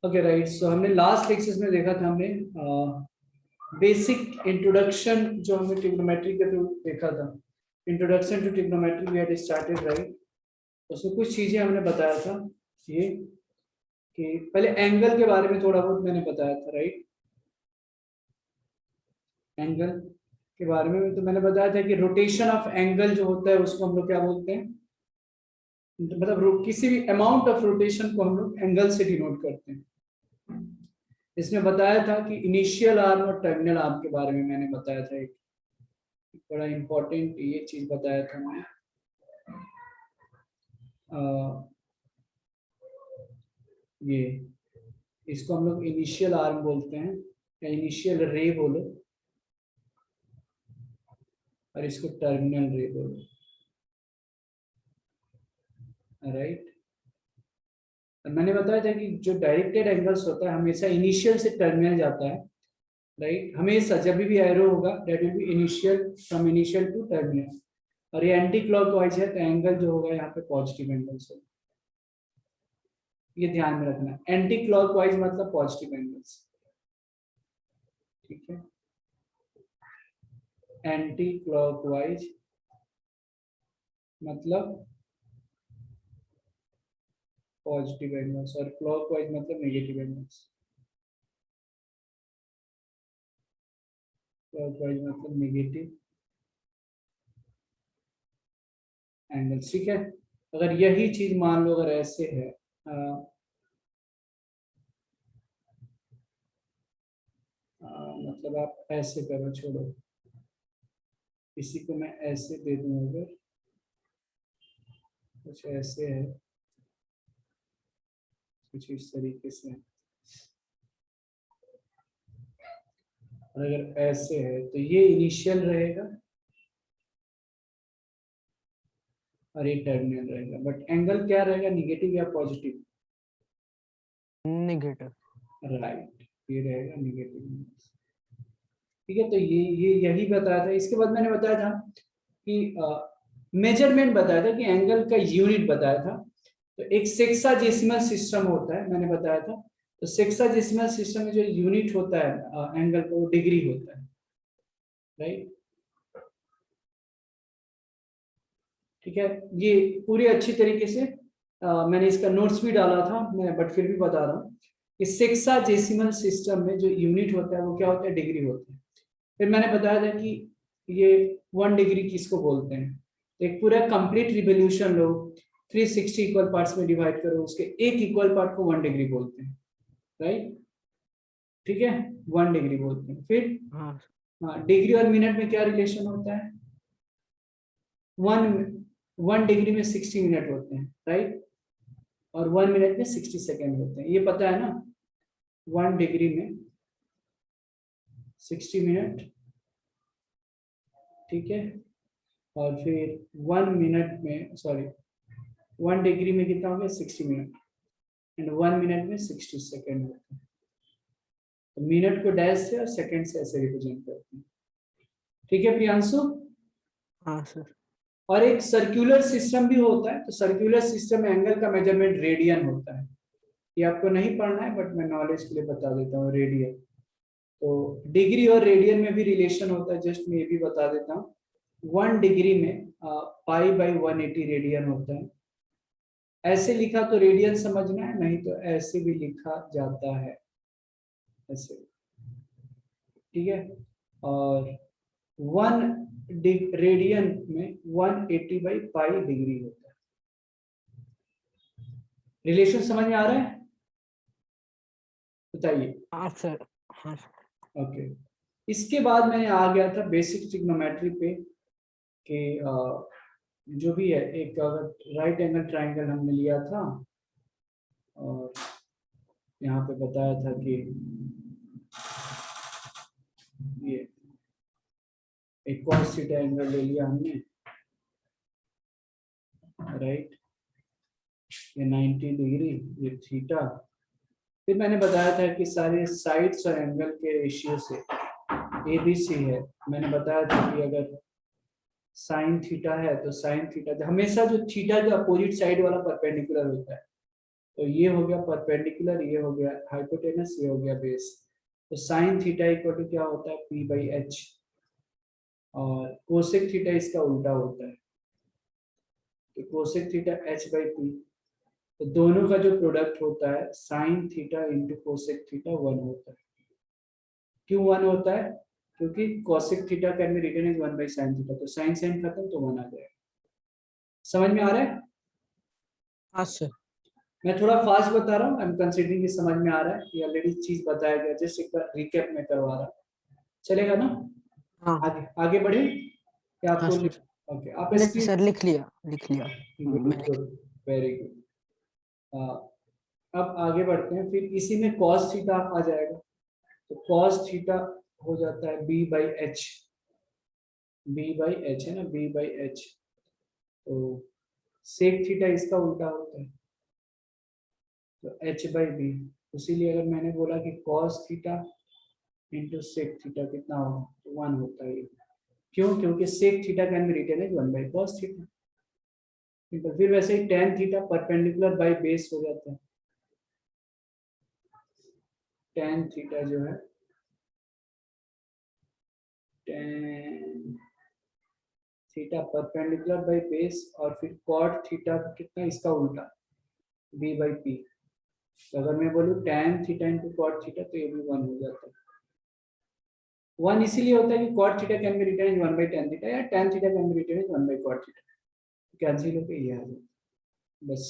Okay right. सो हमने last lectures में देखा था, हमने बेसिक इंट्रोडक्शन जो हमने ट्रिग्नोमेट्री के थ्रू देखा था, introduction to trigonometry we had started right. उसमें कुछ चीजें हमने बताया था ये कि पहले एंगल के बारे में थोड़ा बहुत मैंने बताया था राइट। एंगल के बारे में तो मैंने बताया था कि रोटेशन ऑफ एंगल जो होता है उसको हम लोग क्या बोलते हैं, मतलब किसी भी अमाउंट ऑफ रोटेशन को हम लोग एंगल से डिनोट करते हैं। इसमें बताया था कि इनिशियल आर्म और टर्मिनल आर्म के बारे में मैंने बताया था, एक बड़ा इंपॉर्टेंट ये चीज बताया था मैंने। ये इसको हम लोग इनिशियल आर्म बोलते हैं या इनिशियल रे बोलो, और इसको टर्मिनल रे बोलो, राइट। मैंने बताया था कि जो डायरेक्टेड एंगल्स होता है हमेशा इनिशियल से टर्मिनल जाता है राइट। हमेशा जब भी एरो होगा that will be initial, from initial to terminal. और ये एंटी क्लॉकवाइज है तो एंगल जो होगा यहाँ पे पॉजिटिव एंगल्स होगा, ये ध्यान में रखना। एंटी क्लॉकवाइज मतलब पॉजिटिव एंगल्स, ठीक है। एंटी क्लॉकवाइज मतलब पॉजिटिव एंगल्स और क्लॉकवाइज मतलब नेगेटिव एंगल्स। क्लॉकवाइज मतलब नेगेटिव एंगल्स, ठीक है। अगर यही चीज मान लो अगर ऐसे है, मतलब आप ऐसे करो, छोड़ो इसी को मैं ऐसे दे दूं, अगर कुछ ऐसे है, कुछ इस तरीके से है, और अगर ऐसे है तो ये इनिशियल रहेगा और ये टर्मिनल रहेगा। बट एंगल क्या रहेगा, निगेटिव या पॉजिटिव? नेगेटिव, राइट, ये रहेगा निगेटिव, ठीक है। तो ये यही बताया था। इसके बाद मैंने बताया था कि मेजरमेंट बताया था कि एंगल का यूनिट बताया था। तो एक सेक्साजेसिमल सिस्टम होता है, मैंने बताया था। तो सेक्साजेसिमल सिस्टम में जो यूनिट होता है एंगल का, वो डिग्री होता है, राइट, ठीक है। ये पूरी अच्छी तरीके से मैंने इसका नोट्स भी डाला था मैं, बट फिर भी बता रहा हूँ कि सेक्साजेसिमल सिस्टम में जो यूनिट होता है वो क्या होता है, डिग्री होता है। फिर मैंने बताया था कि ये 1 डिग्री किसको बोलते हैं। एक पूरा कंप्लीट रिवोल्यूशन लो, 360 इक्वल पार्ट्स में डिवाइड करो, उसके एक इक्वल पार्ट को 1 डिग्री बोलते हैं, राइट, ठीक है, 1 डिग्री बोलते हैं। फिर हाँ, डिग्री और मिनट में क्या रिलेशन होता है, 1 डिग्री में 60 मिनट होते हैं, राइट, और 1 मिनट में 60 सेकेंड होते हैं, ये पता है ना। 1 डिग्री में 60 मिनट, ठीक है, और फिर 1 मिनट में, सॉरी 1 डिग्री में कितना हो गया, 60 मिनट, एंड 1 मिनट में 60 सेकेंड होते हैं। तो मिनट को डैश से और सेकेंड से ऐसे रिप्रेजेंट करते हैं, ठीक है प्रियांशु। हाँ सर। और एक सर्कुलर सिस्टम भी होता है। तो सर्कुलर सिस्टम में एंगल का मेजरमेंट रेडियन होता है। ये आपको नहीं पढ़ना है बट मैं नॉलेज के लिए बता देता हूँ, रेडियन। तो डिग्री और रेडियन में भी रिलेशन होता है, जस्ट मैं ये भी बता देता हूँ। 1 डिग्री में π/180 रेडियन होता है। ऐसे लिखा तो रेडियन समझना है, नहीं तो ऐसे भी लिखा जाता है, ऐसे, ठीक है। और 1 रेडियन में 180/π डिग्री होता है। रिलेशन समझ में आ रहा है, बताइए। हाँ सर, हाँ। ओके, इसके बाद मैंने आ गया था बेसिक ट्रिग्नोमेट्री पे कि जो भी है, एक अगर राइट एंगल ट्राइंगल हमने लिया था और यहाँ पे बताया था कि ये एक cos थीटा एंगल ले लिया हमने, राइट, ये 90 डिग्री, ये थीटा। फिर मैंने बताया था कि सारे साइड्स और एंगल के रेशियो से ABC है। मैंने बताया था कि अगर साइन थीटा है तो साइन थीटा हमेशा जो थीटा जो अपोजिट साइड वाला परपेंडिकुलर होता है, तो ये हो गया परपेंडिकुलर, ये हो गया हाइपोटेनस, ये हो गया बेस। तो साइन थीटा इक्वल टू क्या होता है, पी बाई एच, और कोसेक थीटा इसका उल्टा होता है, तो cosec theta H by P. तो दोनों का जो प्रोडक्ट होता है sine theta into cosec theta 1 होता है। क्यों 1 होता है, क्योंकि cosec theta can be written as 1 by sine theta, तो साइन साइन खत्म तो 1 आ जाएगा। समझ में आ रहा है? हाँ सर। मैं थोड़ा फास्ट बता रहा हूँ, आई एम कंसीडरिंग कि समझ में आ रहा है, ये ऑलरेडी चीज बताया गया, जस्ट एक बार रिकैप में करवा रहा, चलेगा ना? हाँ आगे आगे बढ़े क्या हाँ आपको? सर। ओके, आप नहीं इसकी सर, लिख लिया लिख लिया। गुड मैं लिख। Good, very good. अब आगे बढ़ते हैं, फिर इसी में cos थीटा आ जाएगा, तो cos थीटा हो जाता है b by H, B by H है ना, b बाई एच। तो सेक थीटा इसका उल्टा होता है, तो h बाई बी। इसीलिए अगर मैंने बोला कि cos theta into sec theta कितना होगा, तो 1 होता है ये। क्यों? क्योंकि sec theta can be written as 1 by cos theta. तो फिर वैसे ही tan theta perpendicular by base हो जाता है, tan थीटा जो है tan theta perpendicular by base, और फिर cot थीटा कितना इसका उल्टा, b बाई पी। तो अगर मैं बोलूँ tan theta into cot theta, तो ये भी 1 हो जाता है। 1 इसीलिए होता है कि cot theta can be written as 1 by tan theta, या tan theta can be written as 1 by cot theta, cancel होकर ये आ जाता है बस।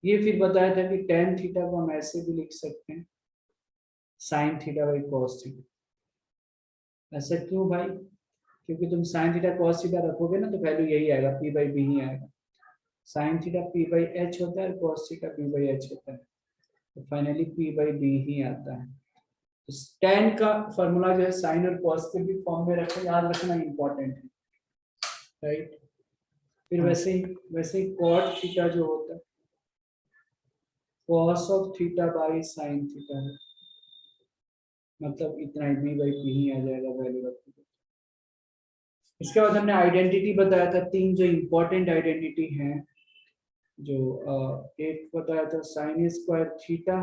ये फिर बताया था कि tan थीटा को हम ऐसे भी लिख सकते हैं, sin theta by cos theta. ऐसा क्यों भाई? क्योंकि तुम sin थीटा cos थीटा रखोगे ना, तो वैल्यू यही आएगा, p बाई बी ही आएगा। sin theta p by H होता है, cos theta p by H होता है, तो फाइनली p बाई बी ही आता है। तो tan का फॉर्मूला जो है sin और cos के भी फॉर्म में रखना, याद रखना इंपॉर्टेंट है, राइट? फिर हाँ वैसे ही cot थीटा जो होता है cos of theta by sin theta है, मतलब इतना ही b बाई पी ही आ जाएगा वैल्यू रखने। इसके बाद हमने आइडेंटिटी बताया था, 3 जो इंपॉर्टेंट आइडेंटिटी हैं, जो एक बताया था sine square theta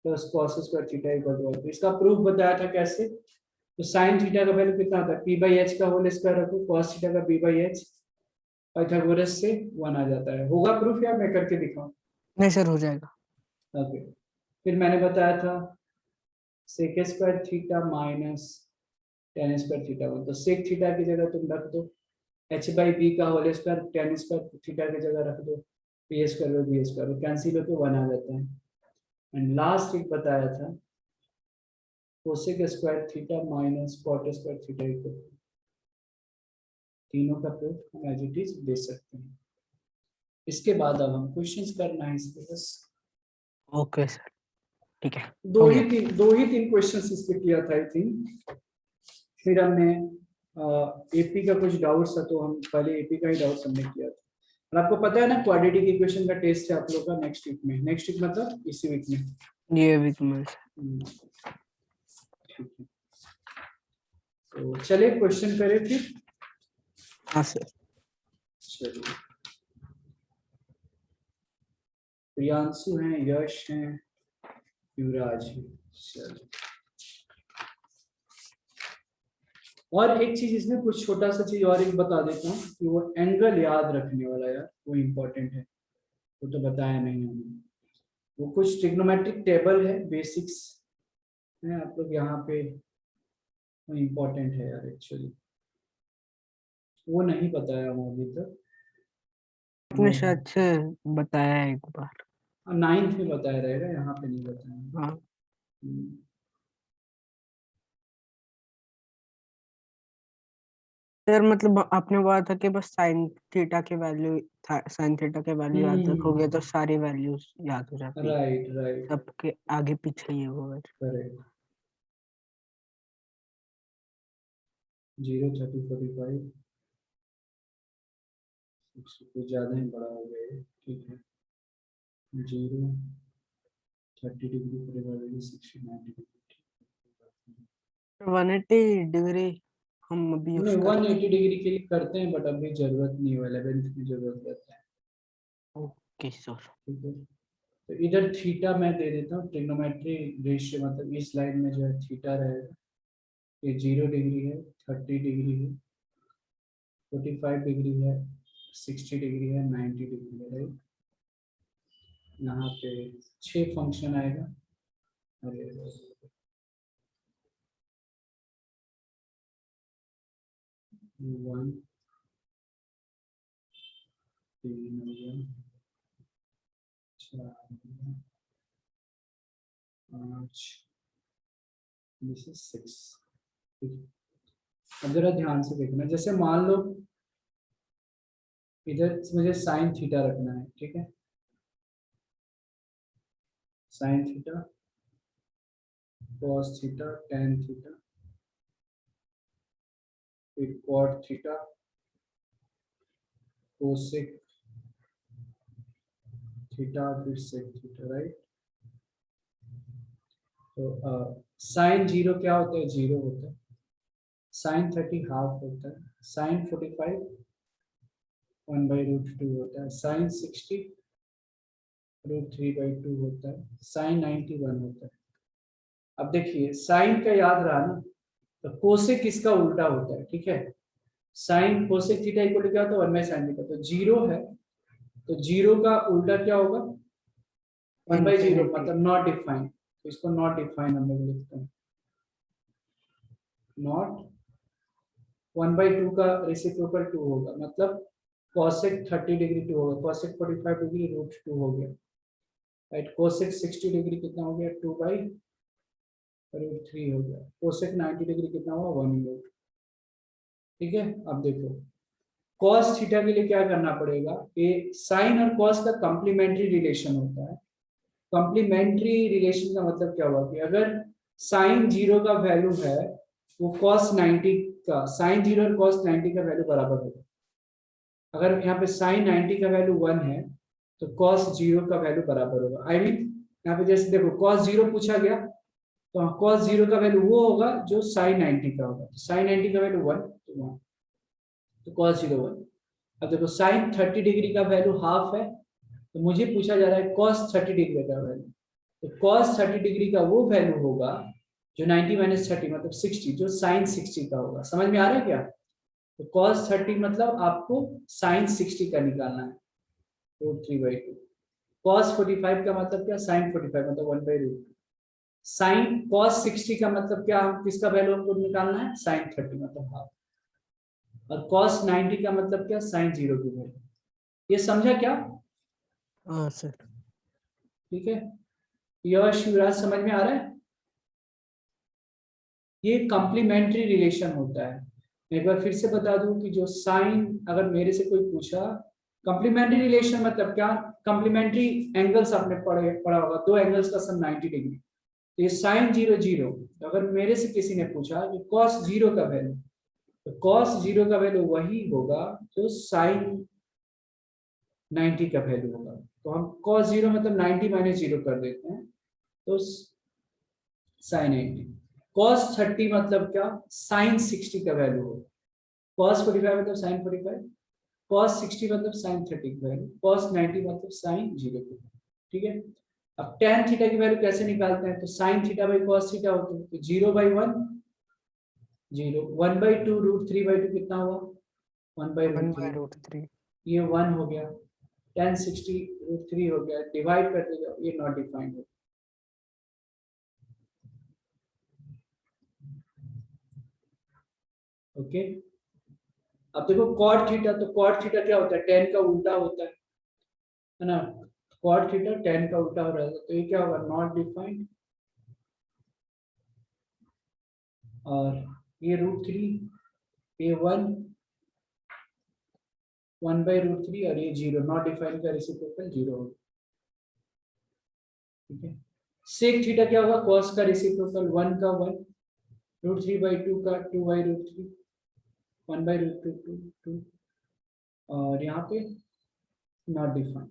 plus cos square theta equal to 1। इसका प्रूफ बताया था कैसे, तो साइन थीटा का वैल्यू कितना आता है, पी बाई एच का होल स्क्वायर रखो, कॉस थीटा का बी बाई एच, पाइथागोरस से 1 आ जाता है। होगा प्रूफ या मैं करके दिखाऊं? नहीं सर, हो जाएगा। ओके, फिर मैंने बताया था sec square theta minus tan square theta 1, तो सेक थीटा की जगह तुम रख दो एच बाई बी का whole square, tan square theta की जगह रख दो P square by B square, cancel होकर 1 आ जाता है। एंड लास्ट एक बताया था cosec square theta minus cot square theta equal, तीनों का प्रूफ हम एज इट इज दे सकते हैं। इसके बाद अब हम क्वेश्चंस करना है इस पे बस। ओके सर, ठीक है। दो हो ही गया। तीन दो ही तीन क्वेश्चंस इस पे किया था आई थिंक। फिर हमने एपी का कुछ डाउट्स था, तो हम पहले एपी का ही डाउट्स हमने किया था। और आपको पता है ना क्वाड्रेटिक इक्वेशन का टेस्ट है आप लोग का नेक्स्ट वीक में, नेक्स्ट वीक मतलब इसी वीक में। ये वीक में सर। ठीक है, तो चलिए क्वेश्चन करें फिर। हाँ सर। चलिए, प्रियांशु हैं, यश हैं, युवराज है। चलिए, और एक चीज इसमें कुछ छोटा सा चीज और एक बता देता हूँ कि वो एंगल याद रखने वाला यार, वो इम्पोर्टेंट है, वो तो बताया नहीं हमने। वो कुछ ट्रिग्नोमेट्रिक टेबल है, बेसिक्स है आप लोग यहाँ पे, वो इम्पोर्टेंट है यार एक्चुअली, वो नहीं बताया हूँ अभी तक। आपने शायद से बताया है एक बार। 9th में बताया रहेगा, यहाँ पे नहीं बताया। हाँ हम्म, सर, मतलब आपने बोला था कि बस साइन थीटा के वैल्यू साइन थीटा के वैल्यू याद रखोगे तो सारी वैल्यूज याद हो जाती है। राइट राइट, सबके आगे पीछे ये होगा। करेक्ट। 0 30 45 कुछ ज्यादा ही बड़ा हो गया है, ठीक है। 0 30 डिग्री 69 डिग्री, 180 डिग्री हम अभी यूज नहीं करते 180 डिग्री के लिए करते हैं, बट अभी जरूरत नहीं है, 11th में जरूरत रहता है। हैं। Okay sir. ठीक है, तो इधर थीटा मैं दे देता हूँ, ट्रिग्नोमेट्री रेशियो मतलब इस लाइन में जो है थीटा रहेगा, ये 0 डिग्री है, 30 डिग्री है, 45 डिग्री है, 60 डिग्री है, 90 डिग्री है, राइट। यहाँ पे 6 फंक्शन आएगा, अरे 1 3 हो गया, 4 5, दिस इज 6। अब जरा ध्यान से देखना, जैसे मान लो इधर मुझे साइन थीटा रखना है, ठीक है, sine theta, cos theta, tan theta, फिर कॉट थीटा, कोसेक थीटा, फिर सेक थीटा, राइट। तो साइन 0 क्या होता है, 0 होता है, साइन 30 हाफ होता है, साइन 45 1/√2 होता है, साइन 60 √3/2 होता है, साइन 90 1 होता है। अब देखिए साइन का याद रहा ना, तो कोसेक इसका उल्टा होता है, ठीक है, sine cosec theta equal to क्या होता है, 1/sin थीटा, तो 0 है, तो 0 का उल्टा क्या होगा, 1/0 मतलब नॉट डिफाइंड, तो इसको नॉट डिफाइंड हम लोग लिखते हैं, नॉट 1/2 का रेसिप्रोकल 2 होगा, मतलब cosec 30 डिग्री 2 होगा, cosec 45 डिग्री √2 हो गया, राइट, cosec 60 डिग्री कितना हो गया, 2/√3 हो गया, cosec 90 डिग्री कितना हुआ, 1/, ठीक है। अब देखो cos थीटा के लिए क्या करना पड़ेगा, ये साइन और cos का कॉम्प्लीमेंट्री रिलेशन होता है। कॉम्प्लीमेंट्री रिलेशन का मतलब क्या हुआ कि अगर साइन 0 का वैल्यू है, वो cos 90 का, साइन 0 और cos 90 का वैल्यू बराबर होगा। अगर यहाँ पे साइन 90 का वैल्यू 1 है, तो cos 0 का वैल्यू बराबर होगा। आई मीन यहाँ पे जैसे देखो cos 0 पूछा गया, तो cos 0 का वैल्यू वो होगा जो साइन 90 का होगा, साइन 90 का वैल्यू 1, तो 1, तो cos 0 1। अब देखो साइन 30 डिग्री का वैल्यू हाफ है, तो मुझे पूछा जा रहा है cos 30 डिग्री का वैल्यू, तो cos 30 डिग्री का वो वैल्यू होगा जो 90 - 30 मतलब 60, जो साइन 60 का होगा। समझ में आ रहा है क्या, तो cos 30 मतलब आपको साइन 60 का निकालना है, √3/2, cos 45 का मतलब क्या, साइन 45 मतलब 1/√2, साइन cos 60 का मतलब क्या, किसका वैल्यू हमको निकालना है, साइन 30 मतलब हाफ, और cos 90 का मतलब क्या, साइन 0 की वैल्यू। ये समझा क्या, हाँ सर। ठीक है, यश युवराज समझ में आ रहा है। ये कॉम्प्लीमेंट्री रिलेशन होता है। एक बार फिर से बता दूं कि जो साइन, अगर मेरे से कोई पूछा कॉम्प्लीमेंट्री रिलेशन मतलब क्या, कॉम्प्लीमेंट्री एंगल्स आपने पढ़ा होगा, दो एंगल्स का सम 90 डिग्री, तो ये साइन 0 0, तो अगर मेरे से किसी ने पूछा कि cos 0 का वैल्यू, तो cos 0 का वैल्यू वही होगा जो साइन 90 का वैल्यू होगा। तो हम cos 0 मतलब 90 - 0 कर देते हैं, तो साइन 80, cos 30 मतलब क्या, साइन 60 का वैल्यू होगा, cos 45 मतलब साइन 45, cos 60 मतलब साइन 30 की वैल्यू, cos 90 मतलब साइन 0 की, ठीक है। अब tan थीटा की वैल्यू कैसे निकालते हैं, तो sin theta by cos theta होता है, तो 0/1 0, 1/2 √3/2 कितना हुआ, 1/√3, 1/√3। ये 1 हो गया, tan 60 √3 हो गया, डिवाइड कर देगा, ये नॉट डिफाइंड हो, ओके। अब देखो cot थीटा, तो cot थीटा क्या होता है, tan का उल्टा होता है ना, cot थीटा tan का उल्टा हो रहा है, तो ये क्या होगा, नॉट डिफाइंड, और ये √3, ये 1/√3, और ये 0, नॉट डिफाइंड का रेसिप्रोकल 0 होगा, ठीक है। सेक थीटा क्या होगा, cos का रेसिप्रोकल 1 का 1, √3/2 का 2/√3, 1/√2 2, और यहाँ पे नॉट डिफाइंड।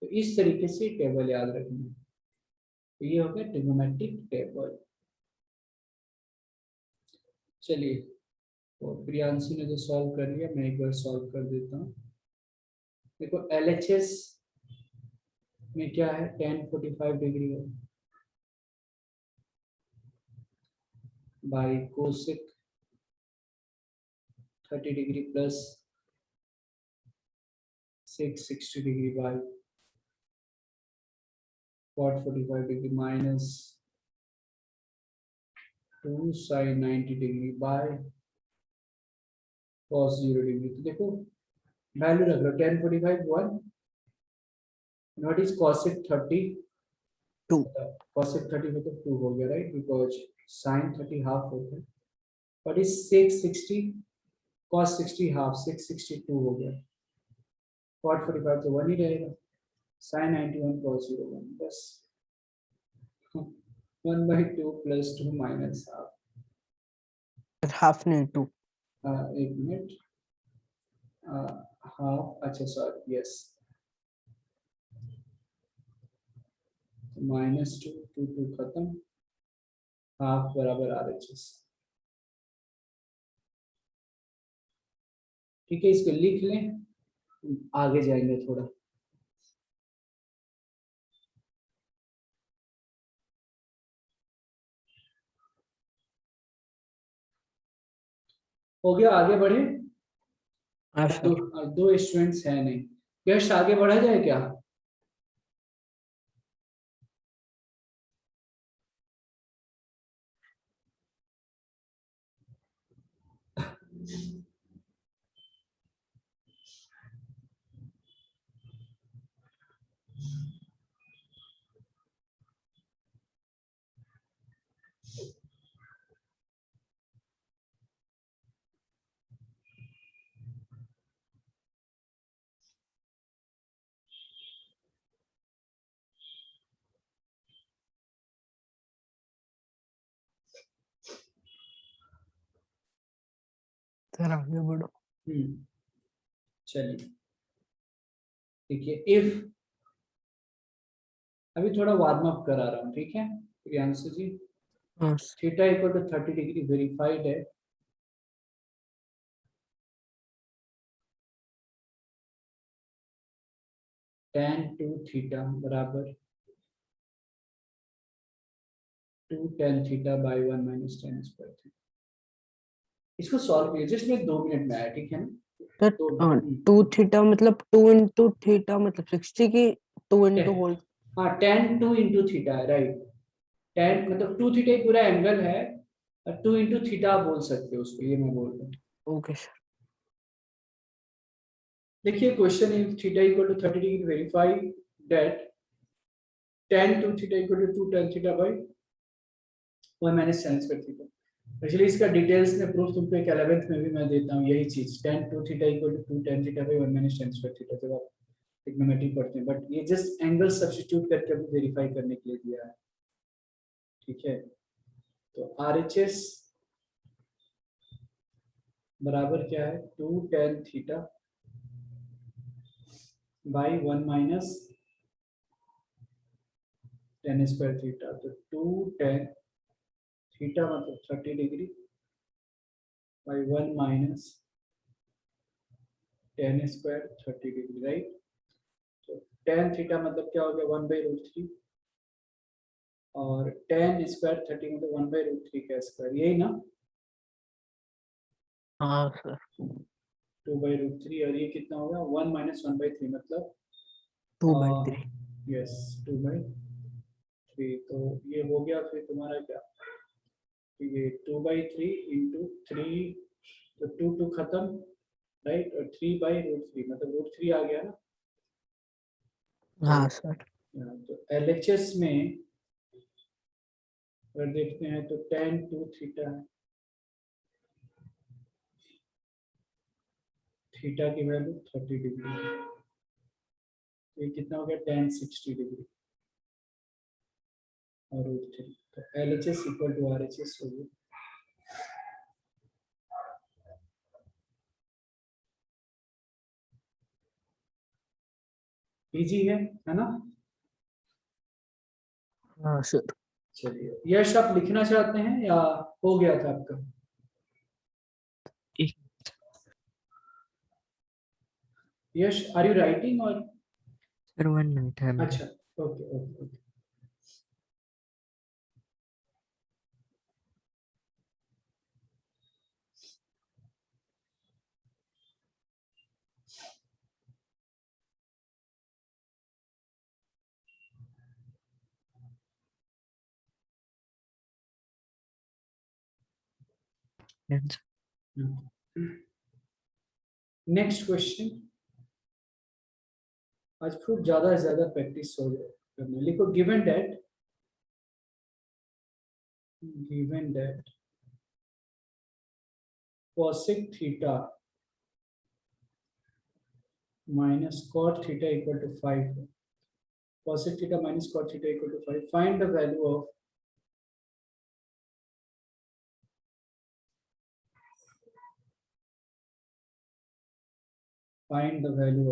तो इस तरीके से टेबल याद रखना, तो ये हो गया ट्रिग्नोमेट्रिक टेबल। चलिए तो प्रियांशु ने जो सॉल्व कर लिया, मैं एक बार सॉल्व कर देता हूँ। देखो LHS में क्या है, tan 45 डिग्री है by cosec 30 degree plus 660 degree by cot 45 degree minus 2 sin 90 degree by cos 0 degree. तो देखो वैल्यू रख लो, tan 45 1, what is cosec 30, 2 cosec 30 मतलब 2 हो गया, राइट, बिकॉज sin 30 हाफ होता है। What is sec 60, cos 60 half, sec 62 हो गया। cot 45 तो 1 ही रहेगा, sin 91 cos 0 1, बस 1/2 प्लस 2 माइनस हाफ। हाफ नहीं 2 एक मिनट, हाफ, अच्छा सॉरी, यस, -2 2 2 खत्म, हाफ बराबर RHS। ठीक है, इसको लिख लें, आगे जाएंगे थोड़ा। हो गया, आगे बढ़े। हाँ दो सर। दो स्टूडेंट्स हैं नहीं, यश आगे बढ़ा जाए क्या? सर आगे बढ़ो। चलिए, देखिए, इफ, अभी थोड़ा वार्म अप करा रहा हूँ, ठीक है प्रियांशु जी। हाँ theta equal to 30 degree verified है, tan 2 थीटा बराबर 2 tan theta by 1 minus tan square theta. इसको सॉल्व कीजिए, जस्ट में 2 मिनट में आया, ठीक है ना? तो सर 2 थीटा मतलब 2 इंटू थीटा मतलब 60 की 2 इंटू होल। हाँ, tan 2 इंटू थीटा है, राइट। tan मतलब 2 थीटा एक पूरा एंगल है, 2 इंटू थीटा आप बोल सकते हो उसके लिए, मैं बोल रहा हूँ। Okay sir. देखिए question is theta equal to 30 degree verify that tan 2 theta equal to 2 tan theta by 1 minus tan square theta. Actually इसका डिटेल्स में प्रूफ तुमको एक 11th में भी मैं देता हूँ, यही चीज, tan 2 theta equal to 2 tan theta by 1 minus tan square theta, जब आप ट्रिग्नोमेट्री पढ़ते हैं, बट ये जस्ट एंगल सब्स्टिट्यूट करके अभी वेरीफाई करने के लिए दिया है, ठीक है। तो RHS बराबर क्या है, 2 tan theta by 1 minus tan square theta. तो 2 tan थीटा मतलब 30 degree by 1 minus tan square 30 degree, right. तो tan थीटा मतलब क्या हो गया, 1/√3, और tan स्क्वायर 30 मतलब 1/√3 का स्क्वायर, यही ना, हाँ सर। 2/√3, और ये कितना होगा 1 माइनस 1/3 मतलब 2/3। यस 2/3। तो ये हो गया, फिर तुम्हारा क्या, ये 2/3 इंटू 3, तो 2 2 खत्म, राइट, और 3/√3 मतलब √3 आ गया ना। हाँ सर। तो LHS में अगर देखते हैं तो tan 2 थीटा है, थीटा की वैल्यू 30 डिग्री, तो ये कितना हो गया tan 60 डिग्री और √3। तो LHS इक्वल टू RHS हो गया। इजी है ना? हाँ सर। चलिए, यश आप लिखना चाहते हैं या हो गया था आपका? यश, आर यू राइटिंग और? सर 1 मिनट है। अच्छा, okay okay okay. Next question. आज खूब ज्यादा से ज्यादा प्रैक्टिस हो करना। लिखो given that cosec theta minus cot theta equal to 5 है। cosec theta minus cot theta equal to 5, find the value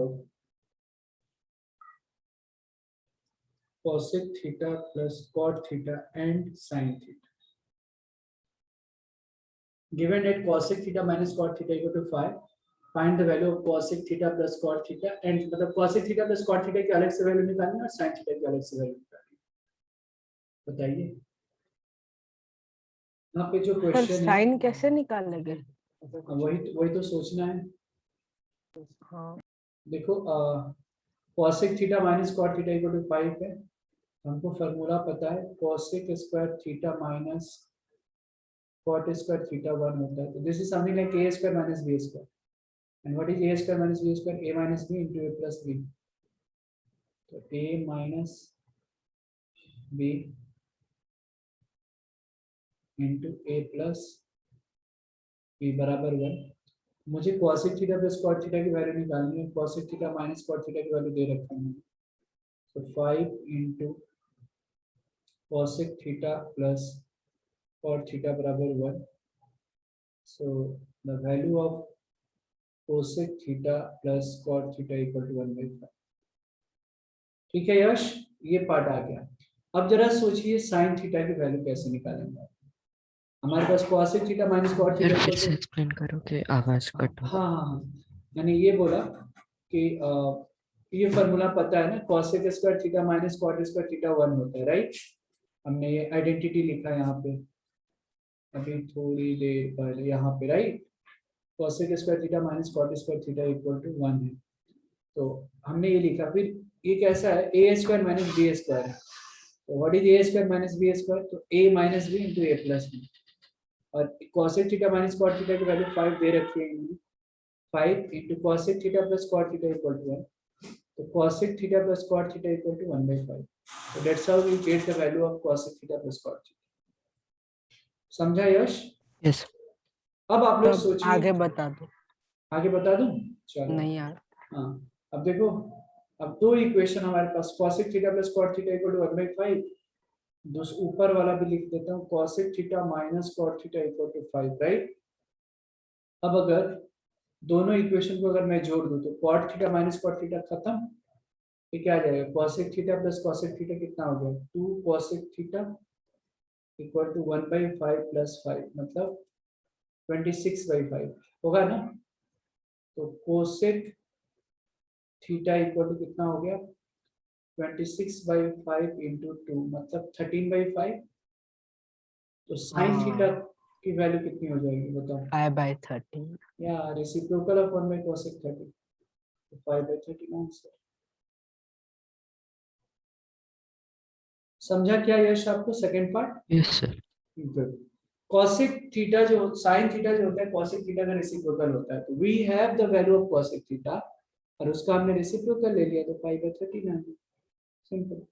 of cosec theta plus cot theta and sin theta। given that cosec theta minus cot theta equal to 5, find the value of cosec theta plus cot theta and मतलब cosec theta plus cot theta की अलग से value निकालनी है और sin theta की अलग से वैल्यू निकालनी है। बताइए यहाँ पे जो सर क्वेश्चन है साइन कैसे निकालेंगे? वही तो सोचना है। हाँ देखो cosec theta minus cot theta equal to 5 है। हमको फॉर्मूला पता है cosec square theta minus cot square theta 1 होता है। तो this is something like a square minus b square. And what is a square minus b square? a minus b into a plus b। तो a minus b into a plus b बराबर 1। मुझे cosec theta plus cot theta की value निकालनी है। cosec theta minus cot theta की value दे रखा है। तो 5 into cosec theta plus cot theta बराबर 1। So the value of cosec theta plus cot theta equal to 1/5। ठीक है यश, ये पार्ट आ गया। अब जरा सोचिए sin थीटा की वैल्यू कैसे निकालेंगे। हमारे पास cosec theta minus cot sir theta फिर से एक्सप्लेन करो कि आवाज कट हो। हाँ, मैंने ये बोला कि ये फॉर्मूला पता है ना, cosec square theta minus cot square theta 1 होता है, राइट? हमने ये आइडेंटिटी लिखा है यहाँ पे अभी थोड़ी देर पहले यहाँ पे, right? cosec square theta minus cot square theta equal to 1 है। तो हमने ये लिखा। फिर ये कैसा है? a square minus b square है। तो what is a square minus b square? तो a minus b into a plus b। और cosec theta minus cot theta की वैल्यू 5 दे रखी है इन्होंने। 5 into cosec theta plus cot theta equal to 1। तो cosec theta plus cot theta equal to 1/5। So that's how we get the value of cosec theta plus cot theta। समझा यश? Yes अब आप लोग तब सोचिए, आगे बता दो। आगे बता दूं? चलो नहीं यार, हाँ, अब देखो, अब दो इक्वेशन हमारे पास cosec theta plus cot theta equal to 1/5। ऊपर वाला भी लिख देता हूँ cosec theta minus cot theta equal to 5, right? अब अगर दोनों इक्वेशन को अगर मैं जोड़ दूं तो cot theta minus cot theta खत्म। ये क्या आ जाएगा? cosec theta plus cosec theta कितना हो गया? 2 cosec theta equal to 1/5 plus 5 मतलब 26/5 होगा ना? तो cosec थीटा इक्वल टू कितना हो गया? 26/5 इंटू 2 मतलब 13/5। तो sin थीटा की वैल्यू कितनी हो जाएगी बताओ? 5/13। या रेसिप्रोकल ऑफ 1/cosec 30, तो 5/13 आंसर। समझा क्या यश आपको second part? Yes sir. Good. cosec theta जो sin थीटा जो होता है cosec थीटा का रेसिप्रोकल होता है। तो we have the value of cosec theta और उसका हमने रेसिप्रोकल ले लिया तो 5/13 आ गया। सिंपल,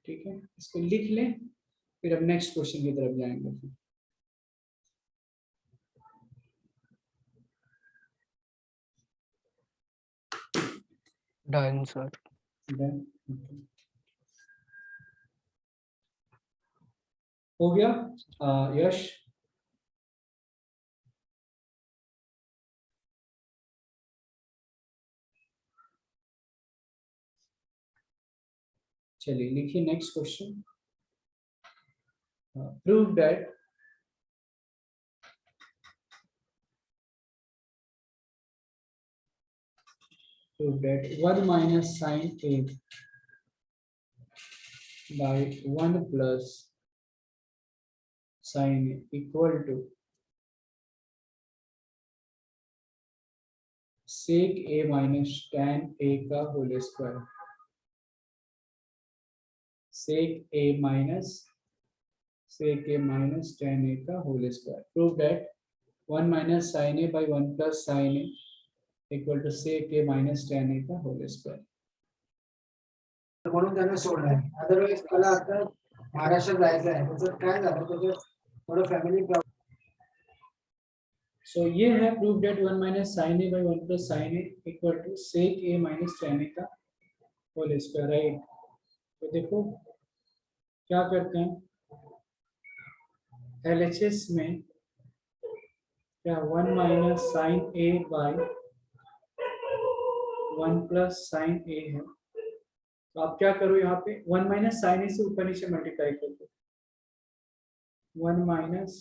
ठीक है? इसको लिख लें, फिर अब नेक्स्ट क्वेश्चन की तरफ जाएंगे। फिर डन सर। Done? हो गया यश? चलिए लिखिए next question. Prove that prove that 1 minus sine A by 1 plus sine A equal to sec A minus tan A का whole square, sec A minus tan A का whole square. Prove that 1 minus sin A by 1 plus sin A equal to sec A minus tan A का whole square. म्हणून त्यांना सोडलाय. Otherwise मला आता महाराष्ट्रात जायचं आहे. त्याचं काय झालं, त्याचं थोडं फॅमिली प्रॉब्लेम. So ये है prove that 1 minus sin A by 1 plus sin A equal to sec A minus tan A का होल स्क्वायर, राइट. तो देखो क्या करते हैं, LHS में क्या 1 minus sin A by 1 plus sin A है. तो आप क्या करो, यहाँ पे 1 minus sin A से ऊपर नीचे मल्टीप्लाई कर दो. 1 minus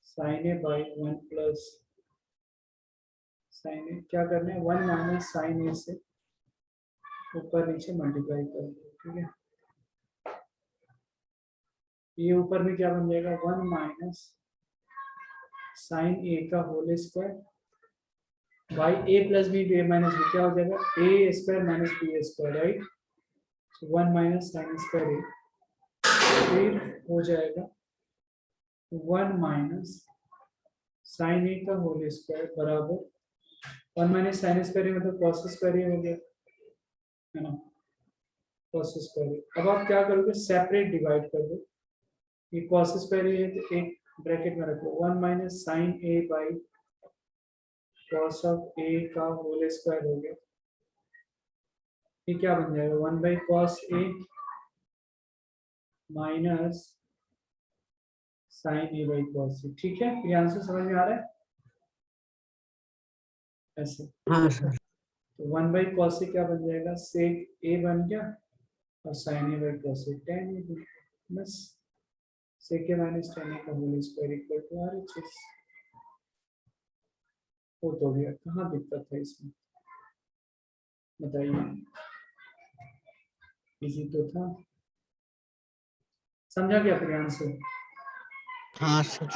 sin A by 1 plus sin A, क्या करना है, 1 minus sin A से ऊपर नीचे मल्टीप्लाई कर दो. ठीक है, ये ऊपर में क्या बन जाएगा, 1 minus sin A का whole square by A plus B to A minus B, क्या हो जाएगा, A square minus B square, right. 1 minus sin square A, फिर हो जाएगा 1 minus sin A का होल स्क्वायर बराबर 1 minus sin स्क्वायर A मतलब cos स्क्वायर A हो गया, है ना, cos स्क्वायर A. अब आप क्या करोगे, सेपरेट डिवाइड कर दो. ये cos स्क्वायर A है तो एक ब्रैकेट में रखो, 1 minus sin A by cos of A का होल स्क्वायर हो गया. ये क्या बन जाएगा, 1 by cos A minus sin A by cos A. ठीक है, ये आंसर समझ में आ रहा है ऐसे. हाँ सर. तो 1 by cos A क्या बन जाएगा, sec A बन गया और sin A by cos A tan A बन गया. बस sec A minus tan A का whole square equal to RHS. हो तो गया, कहाँ दिक्कत है इसमें बताइए, इजी तो था. समझा क्या प्रियांशु? हाँ सर.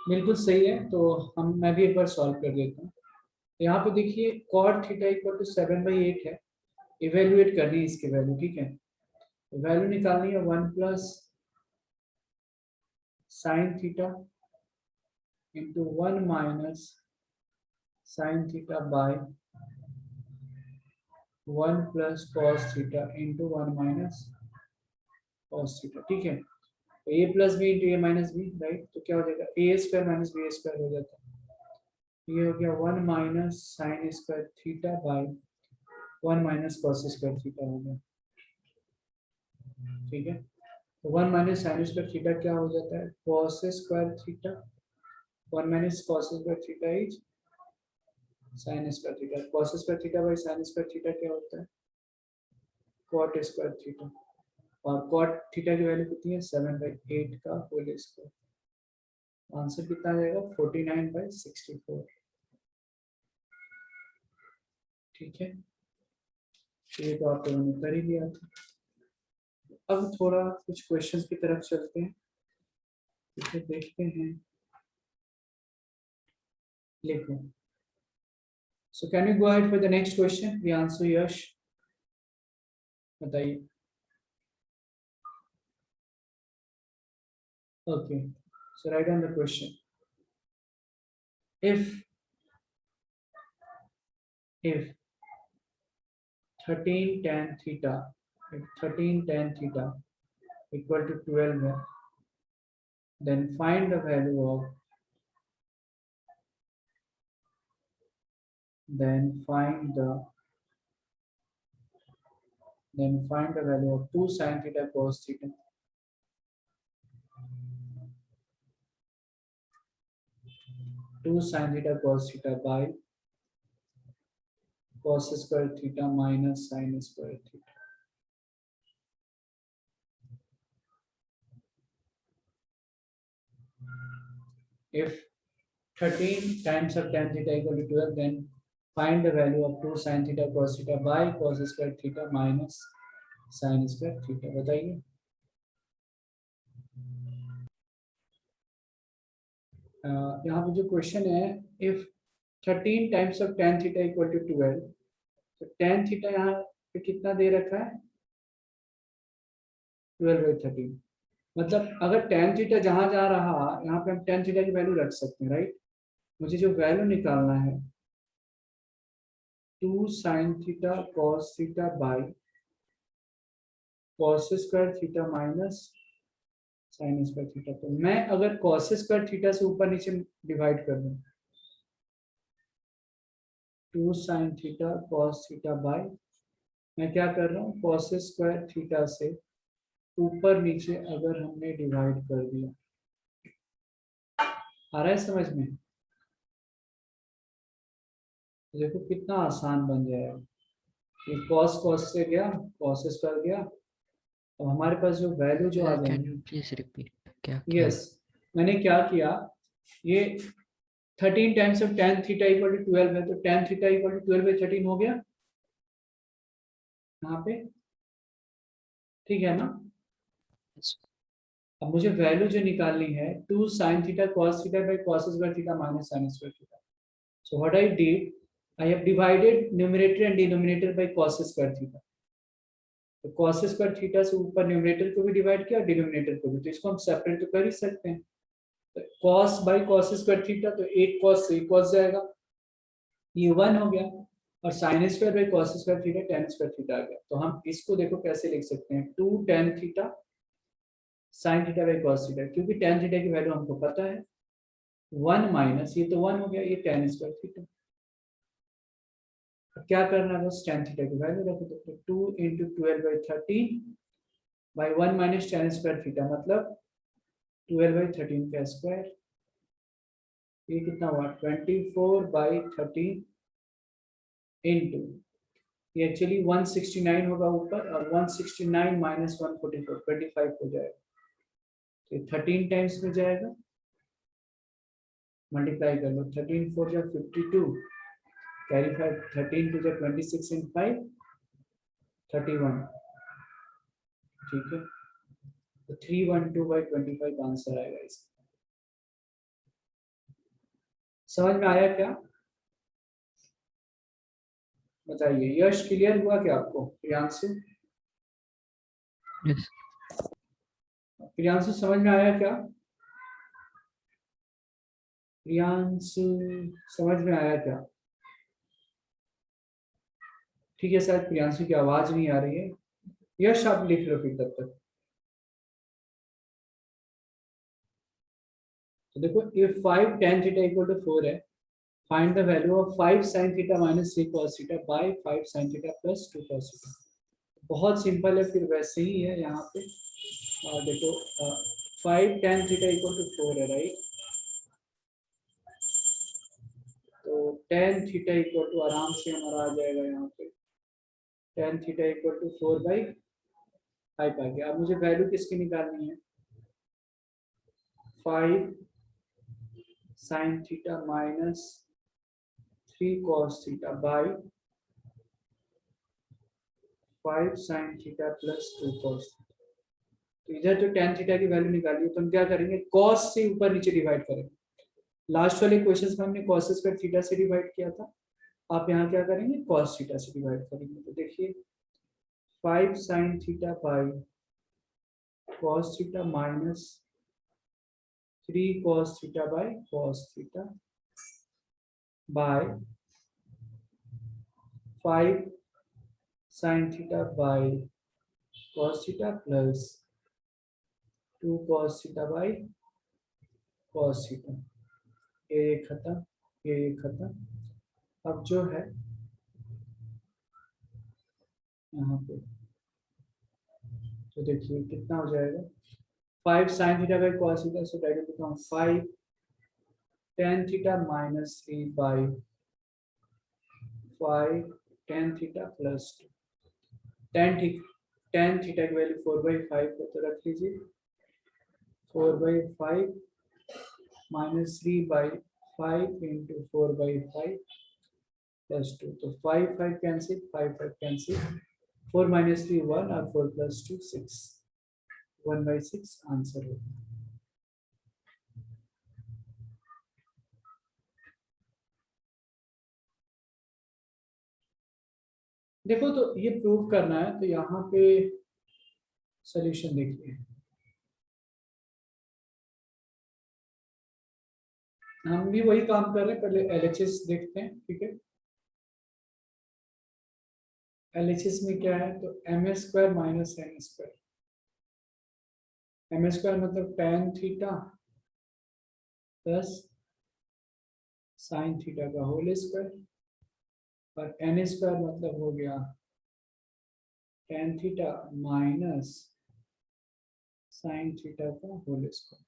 बिल्कुल सही है. तो मैं भी एक बार सॉल्व कर देता हूँ. यहाँ पे देखिए cot थीटा इक्वल टू 7/8 है. इवेल्युएट करनी है इसकी वैल्यू, ठीक है. वैल्यू निकालनी है 1 plus sine theta into 1 minus sine theta by 1 plus cos theta into 1 minus cos theta. ठीक है, तो a plus B into A minus B, right. तो क्या हो जाएगा, A square minus B square हो जाता है. ये हो गया 1 minus sine square theta by 1 minus cos square theta हो गया. ठीक है, तो 1 माइनस साइन स्क्वायर थीटा क्या हो जाता है, cos square theta. 1 minus cos square theta is sine square theta. Cos square theta by sign square theta क्या होता है, कॉट स्क्वायर थीटा. और कॉट थीटा की वैल्यू कितनी है, 7/8 का होल स्क्वायर. आंसर कितना आ जाएगा, 49/64. ठीक है, ये तो आप लोगों ने कर ही लिया था. अब थोड़ा कुछ क्वेश्चंस की तरफ चलते हैं, इसे देखते हैं. लिखो. So can you go ahead for the next question, the answer Yash बताइए. Okay, so write down the question. If 13 tan theta, if 13 tan theta equal to 12 है, then find the value of, then find the value of 2 sin theta cos theta. 2 sin theta cos theta by cos square theta minus sin square theta. If 13 times of tan theta equal to 12, then find the value of 2 sin theta cos theta by cos square theta minus sin square theta. बताइए। यहाँ पे जो question है, if 13 times of tan theta equal to 12, तो tan theta यहाँ पे कितना दे रखा है, 12/13। मतलब अगर tan थीटा जहां जा रहा, यहाँ पे हम tan थीटा की वैल्यू रख सकते हैं, राइट। मुझे जो वैल्यू निकालना है 2 sin theta cos theta by cos square theta minus sin square theta. तो मैं अगर cos स्क्वायर थीटा से ऊपर नीचे डिवाइड कर दूं, 2 sin theta cos theta bye, मैं क्या कर रहा हूँ, cos स्क्वायर थीटा से ऊपर नीचे अगर हमने डिवाइड कर दिया, आ रहा है समझ में। देखो कितना आसान बन जाएगा। ये cos cos से गया, cos स्क्वायर गया, तो हमारे पास जो वैल्यू जो आ कैन जाएगी, यू प्लीज रिपीट क्या क्या? यस, मैंने क्या किया, ये 13 times of tan theta equal to 12 है, तो tan थीटा इक्वल टू 12/13 हो गया यहाँ पे, ठीक है ना। अब मुझे वैल्यू जो निकालनी है 2 sin theta cos theta by cos square theta minus sin square theta. So what I did, I have divided numerator and denominator by cos square theta. तो cos स्क्वायर थीटा से ऊपर न्यूमरेटर को भी divide किया, denominator को भी, तो इसको हम सेपरेट तो कर ही सकते हैं। तो cos by cos square theta, तो 8 cos से 1 cos जाएगा, ये 1 हो गया, और sin square by cos square theta tan square theta आ गया। तो हम इसको देखो कैसे लिख सकते हैं, 2 tan theta sin theta by cos theta, क्योंकि tan थीटा की वैल्यू हमको पता है 1 माइनस, ये तो 1 हो गया, ये tan स्क्वायर थीटा। क्या करना है, बस tan थीटा की वैल्यू रख दो, तो 2 into 12/13 by 1 minus tan square theta, मतलब 12/13 का स्क्वायर, ये कितना हुआ 24/13 इंटू, ये एक्चुअली 169 होगा ऊपर, और 169 माइनस 144 25 हो जाएगा, तो 13 टाइम्स में जाएगा, मल्टीप्लाई कर लो, 13 4 जा 52, कैरी 5, 13 2 जा 26 इन 5 31, ठीक है। तो 312/25 आंसर आएगा इसका। समझ में आया क्या, बताइए। यश क्लियर हुआ क्या आपको, प्रियांशु? यस प्रियांशु समझ में आया क्या, प्रियांशु समझ में आया क्या? ठीक है, शायद प्रियांशु की आवाज नहीं आ रही है। यश आप लिख लो फिर तब तक। तो देखो, if 5 tan theta equal to 4 है, find the value of 5 sin theta minus 3 cos theta by 5 sin theta plus 2 cos theta. बहुत सिंपल है, फिर वैसे ही है यहाँ पे। देखो 5 tan थीटा इक्वल टू 4 है, राइट। तो tan थीटा इक्वल टू आराम से हमारा आ जाएगा यहाँ पे, tan थीटा इक्वल टू 4/5 आ गया। अब मुझे वैल्यू किसकी निकालनी है, 5 sin theta minus 3 cos theta by 5 sin theta plus 2 cos। तो इधर जो tan थीटा की वैल्यू निकाली है, तो हम क्या करेंगे, cos से ऊपर नीचे डिवाइड करेंगे। लास्ट वाले क्वेश्चन में हमने cos स्क्वायर थीटा से डिवाइड किया था, आप यहाँ क्या करेंगे, cos थीटा से डिवाइड करेंगे। तो देखिए 5 sin theta by cos theta minus 3 cos theta by cos theta by 5 sin theta by cos theta plus 2 cos theta by cos theta. ये खत्म, ये खत्म। अब जो है यहाँ पे, तो देखिए कितना हो जाएगा, 5 sin theta by cos theta, so direct become 5 tan theta minus 3 by 5 tan theta plus 2। tan theta की वैल्यू 4/5 को तो रख लीजिए, 4/5 माइनस 3/5 इंटू 4/5 प्लस 2, तो 5 5 कैंसिल, 5 5 कैंसिल, 4 माइनस 3 1 और 4 प्लस 2 6, 1/6 आंसर होगा। देखो तो ये प्रूव करना है, तो यहाँ पे सॉल्यूशन देखिए, हम भी वही काम कर रहे हैं, पहले एलएचएस देखते हैं, ठीक है। एलएचएस में क्या है, तो M square minus N square, M square मतलब tan theta plus sine theta का होल स्क्वायर, और एन स्क्वायर मतलब हो गया tan theta minus sine theta का होल स्क्वायर,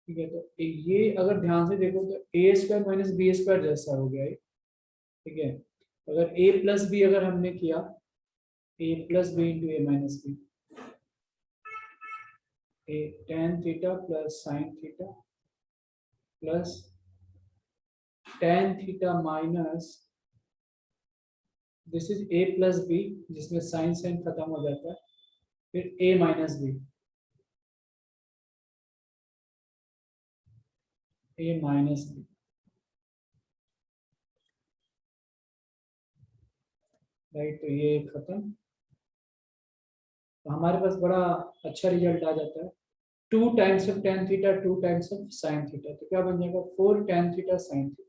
ठीक है। तो ये अगर ध्यान से देखो तो A square minus B square जैसा हो गया है, ठीक है। अगर ए प्लस बी अगर हमने किया, A plus B into A minus B, A tan theta plus sine theta plus tan theta minus, this is A plus B जिसमें साइन साइन खत्म हो जाता है, फिर A minus B, A minus B, right. तो ये खत्म, तो हमारे पास बड़ा अच्छा रिजल्ट आ जाता है, 2 times of tan theta 2 times of sine theta, तो क्या बन जाएगा 4 tan theta sine theta,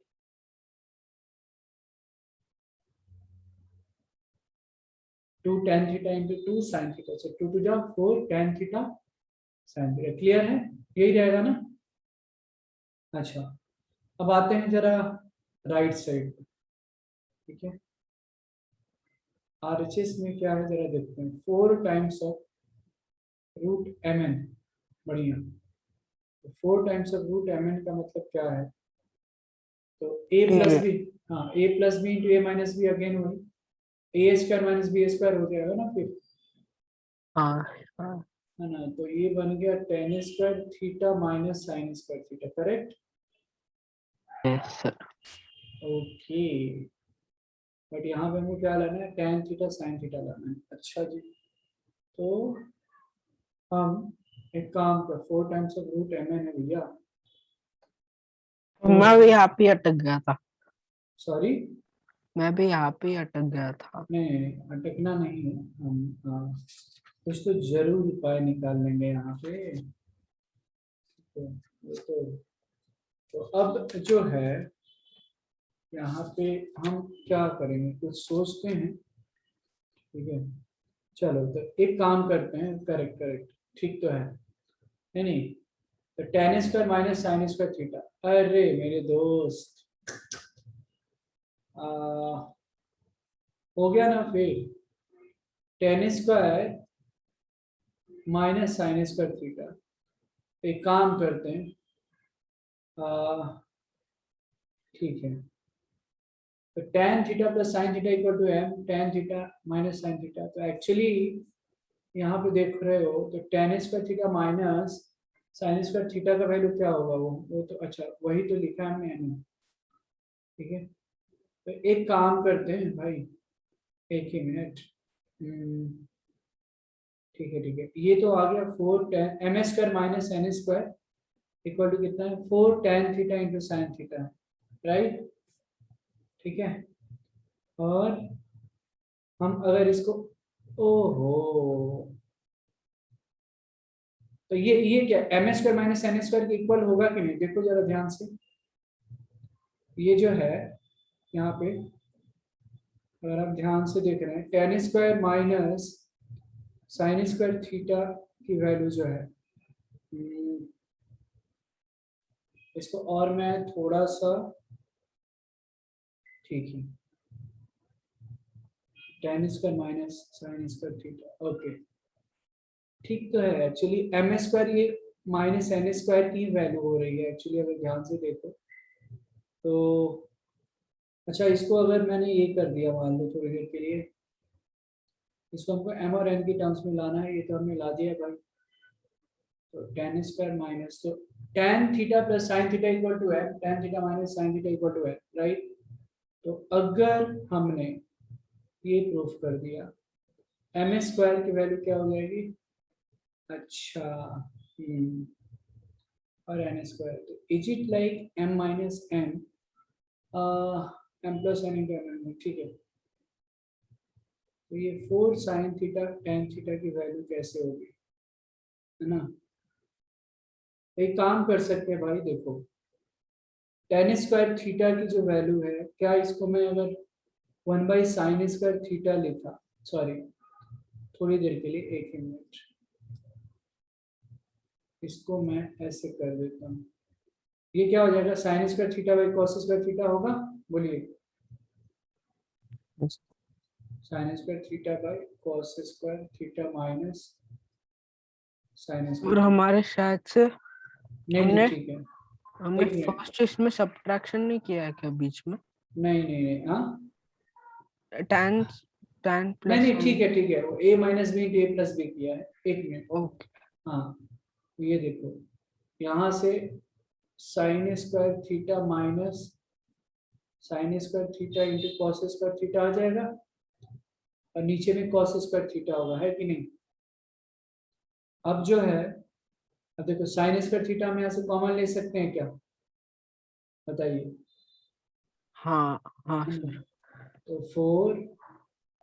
2 tan theta into 2 sine theta, so 2 two जा 4 tan theta sine theta, clear है, यही रहेगा ना। अच्छा, अब आते हैं जरा राइट साइड पे, ठीक है। आरएचएस में क्या है जरा देखते हैं, 4 times of root M N, बढ़िया। तो 4 times of root M N का मतलब क्या है, तो ए प्लस बी, हाँ A plus B into A minus B, again वही A square minus B square हो जाएगा ना फिर, हाँ हाँ है ना। तो ये बन गया tan square theta minus sine square theta, correct. Yes sir. Okay, but यहाँ पे हमें क्या लाना है, tan थीटा साइन थीटा लाना है। अच्छा जी, तो हम एक काम कर, 4 times of root M N है भैया, मैं भी यहाँ पे अटक गया था, सॉरी मैं भी यहाँ पे अटक गया था। नहीं अटकना नहीं है, हम कुछ तो जरूर उपाय निकाल लेंगे यहाँ पे। तो अब जो है यहाँ पे हम क्या करेंगे, कुछ सोचते हैं, ठीक है। चलो तो एक काम करते हैं, करेक्ट करेक्ट, ठीक तो है, नहीं तो tan square minus sine square theta, अरे मेरे दोस्त हो गया ना फिर, tan square minus sine square theta, एक काम करते हैं, ठीक है। तो tan theta plus sine theta equal to m tan theta minus sine theta, तो एक्चुअली यहाँ पे देख रहे हो तो tan square theta minus sine square theta का वैल्यू क्या होगा, वो तो अच्छा वही तो लिखा है हमने, ठीक है। तो एक काम करते हैं भाई, एक ही मिनट, ठीक है, ये तो आ गया 4 tan M square minus N square equal to कितना है, 4 tan theta into sine theta, right, ठीक है। और हम अगर इसको, ओहो, तो ये क्या M square minus N square के इक्वल होगा कि नहीं, देखो जरा ध्यान से, ये जो है यहाँ पे अगर आप ध्यान से देख रहे हैं, tan square minus sine square theta की वैल्यू जो है, इसको और मैं थोड़ा सा, ठीक है, tan square minus sine square theta, okay, ठीक तो है। एक्चुअली एम स्क्वायर ये माइनस एन स्क्वायर की वैल्यू हो रही है एक्चुअली, अगर ध्यान से देखो तो। अच्छा, इसको अगर मैंने ये कर दिया मान लो थोड़ी देर के लिए, इसको हमको एम और एन की टर्म्स में लाना है, ये तो हमने ला दिया भाई। तो tan स्क्वायर माइनस, तो tan theta plus sine theta equal to M, tan theta minus sine theta equal to M, right. तो अगर हमने ये प्रूफ कर दिया एम स्क्वायर की वैल्यू क्या हो जाएगी, अच्छा और एन स्क्वायर, तो is it like M minus N M plus N into M, ठीक है। तो ये 4 साइन थीटा टेन थीटा की वैल्यू कैसे होगी, है ना। एक काम कर सकते हैं भाई, देखो टेन स्क्वायर थीटा की जो वैल्यू है, क्या इसको मैं अगर 1/sin स्क्वायर थीटा लिखा, सॉरी थोड़ी देर के लिए, एक ही मिनट, इसको मैं ऐसे कर देता हूँ, ये क्या हो जाएगा, sine square theta by cos square theta होगा, बोलिए, sine square theta by cos square theta minus sine और स्क्वायर, हमारे शायद से नहीं हमने ठीक है, हमने एक मिनट। फर्स्ट इसमें सब्ट्रैक्शन नहीं किया है क्या बीच में, नहीं हाँ, tan tan नहीं प्लस नहीं ठीक है, वो a minus B into A plus B किया है, एक मिनट, ओके। हाँ तो ये देखो यहाँ से sine square theta minus sine square theta into cos square theta आ जाएगा, और नीचे में कॉस स्क्वायर थीटा होगा, है कि नहीं। अब जो है, अब देखो साइन स्क्वायर थीटा हम यहाँ से कॉमन ले सकते हैं क्या, बताइए। हाँ हाँ सर। तो 4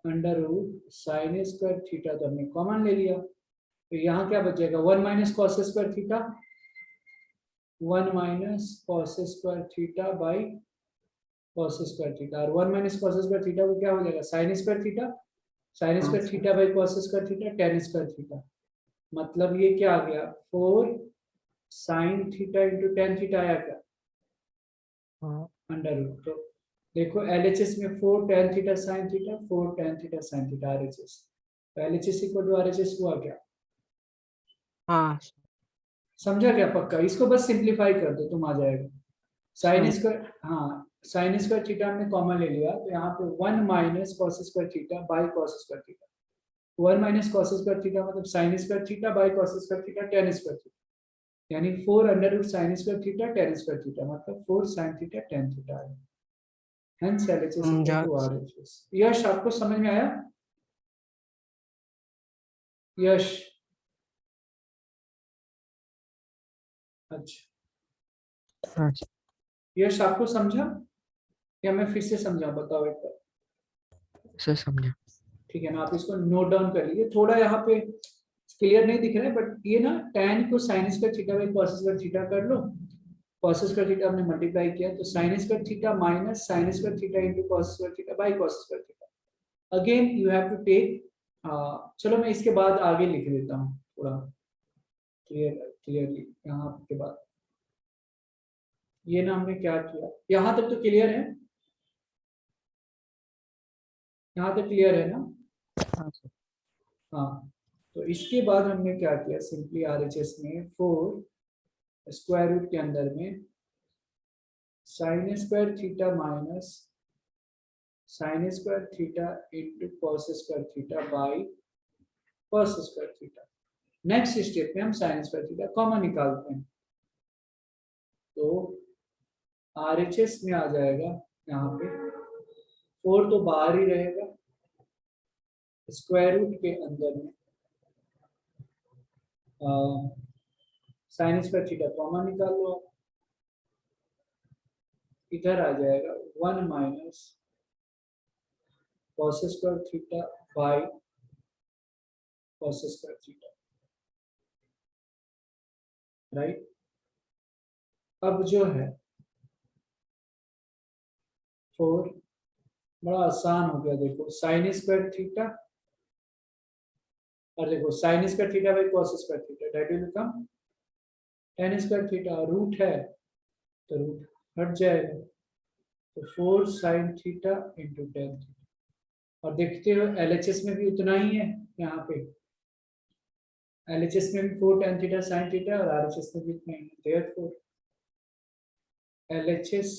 under root sine square theta तो हमने कॉमन ले लिया, तो यहाँ क्या बचेगा, 1 minus cos square theta, 1 minus cos square theta by cos square theta, और 1 माइनस कॉस स्क्वायर थीटा को क्या हो जाएगा, साइन स्क्वायर थीटा, साइन हाँ square sir. Theta by cos square theta tan square theta, मतलब ये क्या आ गया, 4 sine theta into tan theta आया क्या, हाँ अंडर रूट। तो देखो एलएचएस में 4 tan theta sin theta 4 tan theta sin theta RHS, तो एलएचएस इक्वल टू आरएचएस हुआ क्या, हाँ समझा क्या, पक्का इसको बस सिंप्लीफाई कर दो तुम आ जाएगा, साइन सम- स्क्वायर, हाँ साइन स्क्वायर थीटा हमने कॉमन ले लिया, तो यहाँ पे 1 minus cos square theta by cos square theta, 1 minus cos square theta मतलब sine square theta by cos square theta tan square theta, यानी 4 under root sine square theta tan square theta, मतलब 4 sine theta tan theta है, hence LHS equal समझा। to RHS। Yash आपको समझ में आया, यश, अच्छा हाँ यश आपको समझा या मैं फिर से समझा, बताओ एक बार, सर समझा। ठीक है ना, आप इसको नोट डाउन कर लीजिए, थोड़ा यहाँ पे क्लियर नहीं दिख रहा है, बट ये ना tan को sin square theta by cos square theta कर लो, cos स्क्वायर थीटा हमने मल्टीप्लाई किया, तो sin square theta minus sin square theta into cos square theta by cos square theta, again you have to take, चलो मैं इसके बाद आगे लिख देता हूँ थोड़ा क्लियरली, यहाँ के बाद ये ना हमने क्या किया, यहाँ तक तो क्लियर है, यहाँ तक क्लियर है ना, हाँ सर। हाँ। तो इसके बाद हमने क्या किया, सिंपली आरएचएस में 4 स्क्वायर रूट के अंदर में sign square theta minus sine square theta into cos square theta by cos square theta, next step में हम साइन स्क्वायर थीटा कॉमन निकालते हैं, तो आरएचएस में आ जाएगा, यहाँ पे 4 तो बाहर ही रहेगा, स्क्वायर रूट के अंदर में साइन स्क्वायर थीटा कॉमन निकाल लो आप, इधर आ जाएगा 1 minus cos square theta by cos square theta, right. अब जो है 4 बड़ा आसान हो गया, देखो साइन स्क्वायर थीटा और देखो sine square theta by cos square theta, that will become tan square theta, root है तो रूट हट जाएगा, तो 4 sine theta into tan theta, और देखते हो एलएचएस में भी उतना ही है, यहाँ पे एलएचएस में भी 4 tan थीटा साइन थीटा और आरएचएस में भी उतना ही है, देयरफॉर एलएचएस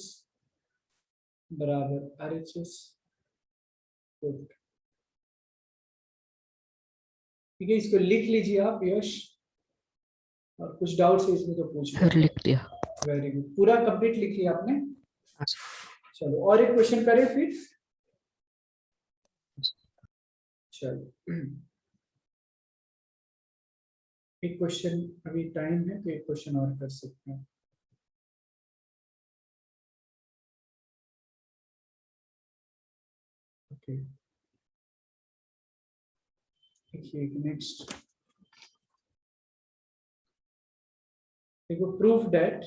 बराबर आरएचएस, ठीक है, इसको लिख लीजिए आप यश, और कुछ डाउट्स है इसमें तो पूछ सर लो, लिख दिया। वेरी गुड, पूरा कंप्लीट लिख लिया आपने, हाँ सर। चलो और एक क्वेश्चन करें फिर। चलो एक क्वेश्चन, अभी टाइम है तो एक क्वेश्चन और कर सकते हैं। ओके देखिए नेक्स्ट, देखो proof that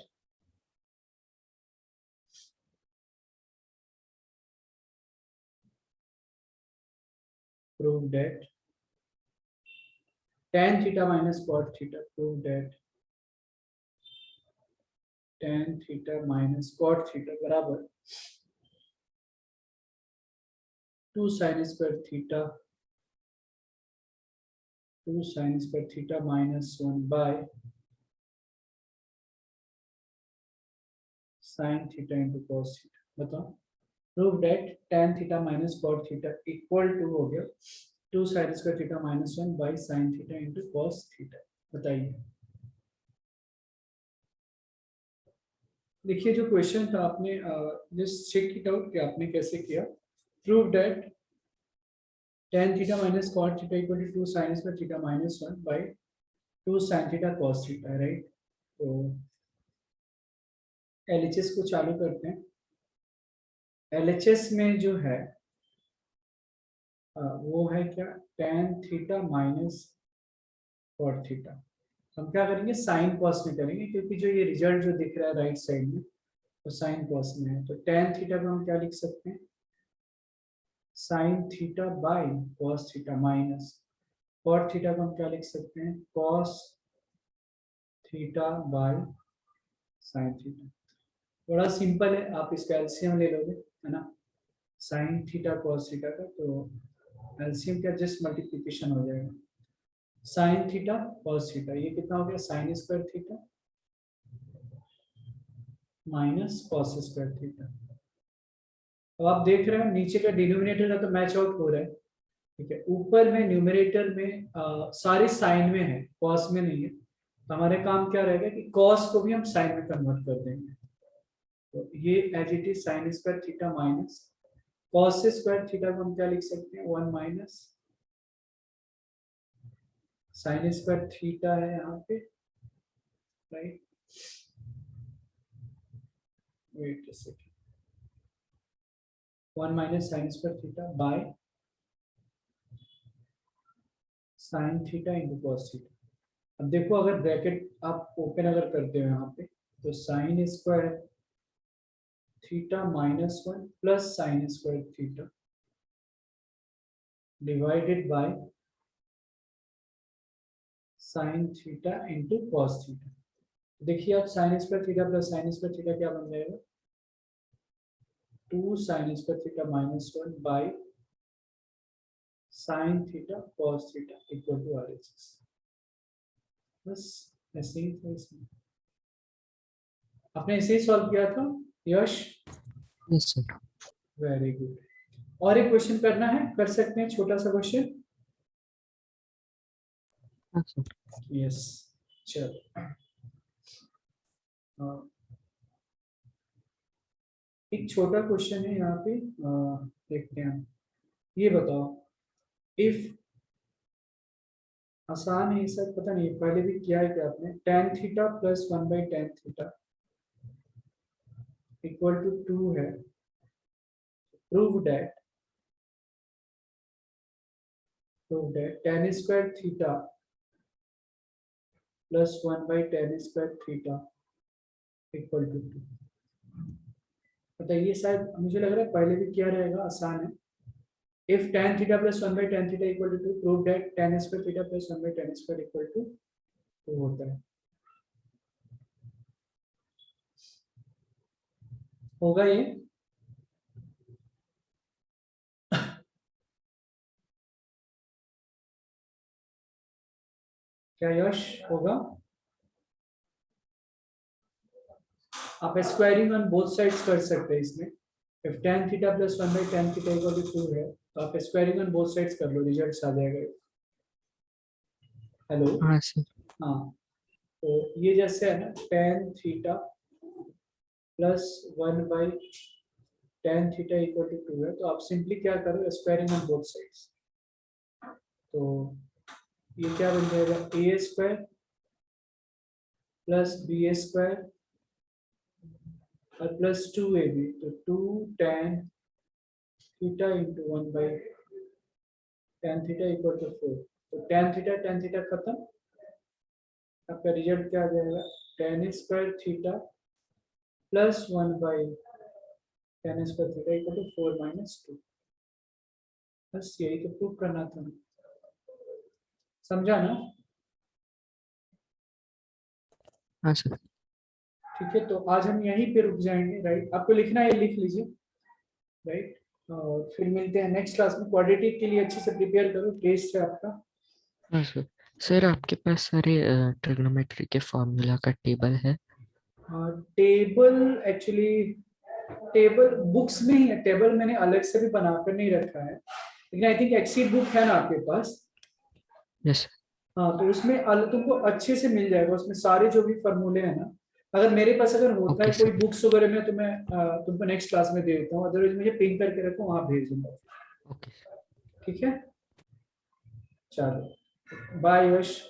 tan theta minus cot theta, prove that tan theta minus cot theta बराबर 2 sin square theta minus 1 by sin theta into cos theta। बताओ prove that tan theta minus cot theta equal to हो गया 2 sin square theta minus 1 by sin theta into cos theta। बताइए। देखिए जो question था आपने just check it out कि आपने कैसे किया। Prove that tan theta minus cot theta equal to 2 sin square theta minus 1 by 2 sin theta cos theta, right. तो LHS को चालू करते हैं। LHS में जो है वो है क्या, tan theta minus cot theta. हम क्या करेंगे, साइन कॉस में करेंगे, क्योंकि जो ये रिजल्ट जो दिख रहा है राइट साइड में वो साइन कॉस में है। तो tan थीटा को हम क्या लिख सकते हैं, sign theta by cos theta minus cot theta को हम क्या लिख सकते हैं, cos theta by sine theta. बड़ा सिंपल है, आप इसका एलसीएम ले लोगे, है ना, साइन थीटा कॉस थीटा का, तो एलसीएम का जस्ट मल्टीप्लिकेशन हो जाएगा। साइन थीटा कॉस थीटा ये कितना हो गया, sign square theta minus cos square theta. अब आप देख रहे हैं नीचे का डिनोमिनेटर का तो मैच आउट हो रहा है, ठीक है। ऊपर में न्यूमरेटर में सारे साइन में है, कॉस में नहीं है। तो हमारे काम क्या रहेगा कि कॉस को भी हम साइन में कन्वर्ट कर देंगे। तो ये as it is sine square theta minus cos square theta को हम क्या लिख सकते हैं, 1 माइनस साइन स्क्वायर थीटा है यहाँ पे, right. Wait a second, 1 minus sine square theta by sine theta into cos theta. अब देखो अगर ब्रैकेट आप ओपन अगर करते हो यहाँ पे, तो sine square theta minus 1 plus sine square theta divided by sine theta into cos theta. देखिए आप sine square theta plus sine square theta क्या बन जाएगा, 2 sin square theta minus 1 by sine theta cos theta equal to RHS। बस ऐसे ही था इसमें, आपने ऐसे ही सॉल्व किया था यश, Yes, sir. Very good. और एक क्वेश्चन करना है, कर सकते हैं, छोटा सा क्वेश्चन। Yes, sir. यस चलो एक छोटा क्वेश्चन है यहाँ पे, देखते हैं। ये बताओ, इफ आसान है सर, पता नहीं पहले भी किया है क्या आपने, tan theta plus 1 by tan theta equal to 2 है। Prove that tan square theta plus 1 by tan square theta equal to 2। बताइए, शायद मुझे लग रहा है पहले भी किया रहेगा, आसान है। If tan theta plus 1 by tan theta equal to 2, prove that tan square theta plus 1 by tan square equal to 2 होता है। होगा ये? क्या यश होगा? आप स्क्वायरिंग ऑन बोथ साइड्स कर सकते हैं इसमें। If tan theta plus 1 by tan theta equal to 2 है, तो आप स्क्वायरिंग ऑन बोथ साइड्स कर लो, रिजल्ट्स आ जाएगा। हेलो, हाँ सर। हाँ, तो ये जैसे है ना, tan theta plus 1 by tan theta equal to 2 है, तो आप सिंपली क्या करो, स्क्वायरिंग ऑन बोथ साइड्स। तो ये क्या बन जाएगा, A square plus B square और प्लस 2ab, तो 2 tan theta into 1 by tan theta equal to 4। तो tan थीटा खत्म, आपका रिजल्ट क्या आ जाएगा, tan square theta plus 1 by tan square theta equal to 4 minus 2। बस यही तो प्रूव करना था, समझा ना? हाँ सर। ठीक है, तो आज हम यहीं पे रुक जाएंगे, राइट? आपको लिखना है, लिख लीजिए, राइट? और फिर मिलते हैं नेक्स्ट क्लास में। क्वाड्रेटिक के लिए अच्छे से प्रिपेयर करो, टेस्ट है आपका। हाँ सर। सर आपके पास सारे ट्रिग्नोमेट्री के फॉर्मूला का टेबल है? टेबल एक्चुअली टेबल बुक्स में ही है, टेबल मैंने अलग से भी बनाकर नहीं रखा है, लेकिन आई थिंक एक्सीड बुक है ना आपके पास? Yes sir. हाँ, तो उसमें तुमको अच्छे से मिल जाएगा, उसमें सारे जो भी फॉर्मूले हैं ना। अगर मेरे पास अगर होता है ओके कोई सर। बुक्स वगैरह में, तो मैं तुमको नेक्स्ट क्लास में दे देता हूँ, अदरवाइज मुझे पिन करके रखो, वहाँ भेज दूंगा। Okay sir. ठीक है, चलो बाय यश।